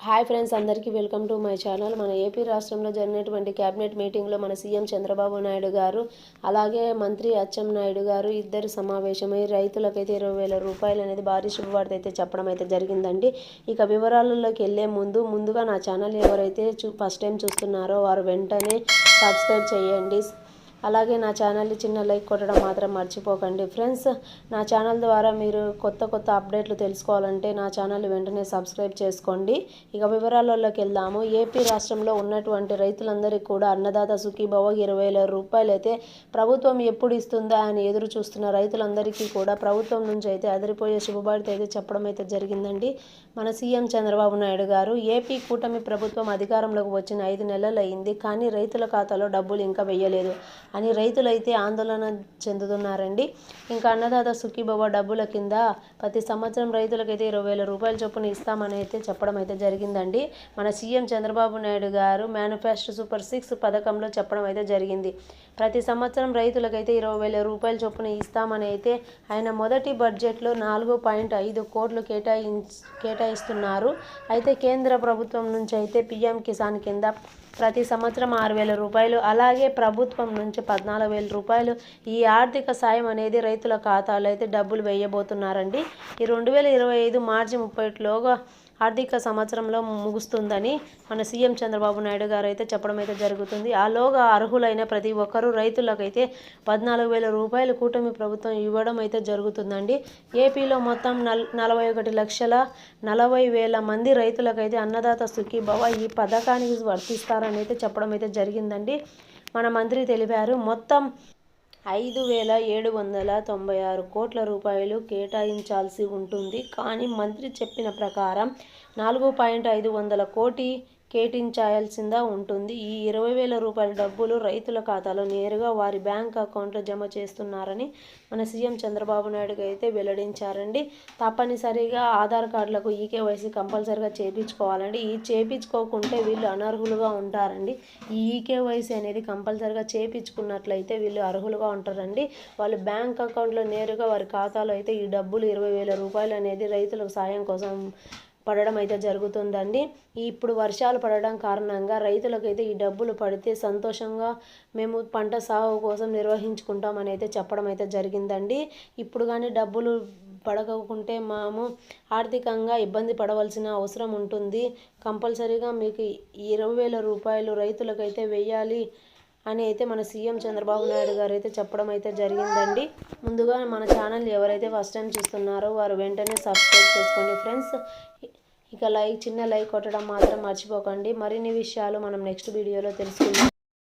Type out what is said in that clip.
Hi friends, అందరికీ welcome to my channel. మన AP రాష్ట్రంలో జరిగినటువంటి క్యాబినెట్ మీటింగ్లో మన సీఎం చంద్రబాబు నాయుడు గారు అలాగే మంత్రి అచ్చెన్నాయుడు గారు ఇద్దరు సమావేశమై రైతులకైతే 20,000 రూపాయలు అనేది భారీ శుభవార్త అయితే చెప్పడం అయితే జరిగిందండి. ఇక వివరాలలోకి వెళ్ళే ముందుగా నా ఛానల్ ఎవరైతే ఫస్ట్ టైం చూస్తున్నారో వారు వెంటనే సబ్స్క్రైబ్ చేయండి. అలాగే నా ఛానల్ని చిన్న లైక్ కొట్టడం మాత్రం మర్చిపోకండి ఫ్రెండ్స్. నా ఛానల్ ద్వారా మీరు కొత్త అప్డేట్లు తెలుసుకోవాలంటే నా ఛానల్ని వెంటనే సబ్స్క్రైబ్ చేసుకోండి. ఇక వివరాలలోకి వెళ్దాము. ఏపీ రాష్ట్రంలో ఉన్నటువంటి రైతులందరికీ కూడా అన్నదాత సుఖీభవ 20,000 రూపాయలు అయితే ప్రభుత్వం ఎప్పుడు ఇస్తుందా అని ఎదురు చూస్తున్న రైతులందరికీ కూడా ప్రభుత్వం నుంచి అయితే అదిరిపోయే శుభవార్త అయితే చెప్పడం అయితే జరిగిందండి. మన సీఎం చంద్రబాబు నాయుడు గారు ఏపీ కూటమి ప్రభుత్వం అధికారంలోకి వచ్చిన 5 నెలలు అయింది, కానీ రైతుల ఖాతాలో డబ్బులు ఇంకా వెయ్యలేదు అని రైతులైతే ఆందోళన చెందుతున్నారండి. ఇంకా అన్నదాత సుఖీభవ డబ్బుల కింద ప్రతి సంవత్సరం రైతులకైతే 20,000 రూపాయల చొప్పున ఇస్తామని అయితే చెప్పడం అయితే జరిగిందండి. మన సీఎం చంద్రబాబు నాయుడు గారు మేనిఫెస్టో సూపర్ 6 పథకంలో చెప్పడం అయితే జరిగింది. ప్రతి సంవత్సరం రైతులకైతే 20,000 రూపాయల చొప్పున ఇస్తామని అయితే ఆయన మొదటి బడ్జెట్లో 4.5 కోట్లు కేటాయిస్తున్నారు. అయితే కేంద్ర ప్రభుత్వం నుంచి అయితే పీఎం కిసాన్ కింద ప్రతి సంవత్సరం 6,000 రూపాయలు, అలాగే ప్రభుత్వం నుంచి 14,000 రూపాయలు ఈ ఆర్థిక సాయం అనేది రైతుల ఖాతాలో అయితే డబ్బులు వేయబోతున్నారండి. ఈ 2025 మార్చి 30లోగా ఆర్థిక సంవత్సరంలో ముగుస్తుందని మన సీఎం చంద్రబాబు నాయుడు గారు అయితే చెప్పడం అయితే జరుగుతుంది. ఆలోగా అర్హులైన ప్రతి ఒక్కరూ రైతులకైతే 14,000 రూపాయలు కూటమి ప్రభుత్వం ఇవ్వడం అయితే జరుగుతుందండి. ఏపీలో మొత్తం 41,40,000 మంది రైతులకైతే అన్నదాత సుఖీభవ ఈ పథకానికి వర్తిస్తారని అయితే చెప్పడం అయితే జరిగిందండి. మన మంత్రి తెలిపారు. మొత్తం 5,796 కోట్ల రూపాయలు కేటాయించాల్సి ఉంటుంది, కానీ మంత్రి చెప్పిన ప్రకారం 4.5 కోటి కేటాయించాల్సిందా ఉంటుంది. ఈ 20,000 రూపాయల డబ్బులు రైతుల ఖాతాలో నేరుగా వారి బ్యాంక్ అకౌంట్లో జమ చేస్తున్నారని మన సీఎం చంద్రబాబు నాయుడు అయితే వెల్లడించారండి. తప్పనిసరిగా ఆధార్ కార్డులకు ఈకేవైసీ కంపల్సరిగా చేయించుకోవాలండి. ఈ చేయించుకోకుంటే వీళ్ళు అనర్హులుగా ఉంటారండి. ఈ ఈకేవైసీ అనేది కంపల్సరిగా చేయించుకున్నట్లయితే వీళ్ళు అర్హులుగా ఉంటారండి. వాళ్ళు బ్యాంక్ అకౌంట్లో నేరుగా వారి ఖాతాలో అయితే ఈ డబ్బులు 20,000 రూపాయలు అనేది రైతులకు సాయం కోసం పడడం అయితే జరుగుతుందండి. ఇప్పుడు వర్షాలు పడడం కారణంగా రైతులకైతే ఈ డబ్బులు పడితే సంతోషంగా మేము పంట సాగు కోసం నిర్వహించుకుంటామని అయితే చెప్పడం అయితే జరిగిందండి. ఇప్పుడు కానీ డబ్బులు పడకుంటే మేము ఆర్థికంగా ఇబ్బంది పడవలసిన అవసరం ఉంటుంది. కంపల్సరీగా మీకు 20,000 రూపాయలు రైతులకైతే వేయాలి అని అయితే మన సీఎం చంద్రబాబు నాయుడు గారు అయితే చెప్పడం అయితే జరిగిందండి. ముందుగా మన ఛానల్ ఎవరైతే ఫస్ట్ టైం చూస్తున్నారో వారు వెంటనే సబ్స్క్రైబ్ చేసుకోండి ఫ్రెండ్స్. ఇక చిన్న లైక్ కొట్టడం మాత్రం మర్చిపోకండి. మరిన్ని విషయాలు మనం నెక్స్ట్ వీడియోలో తెలుసుకుందాం.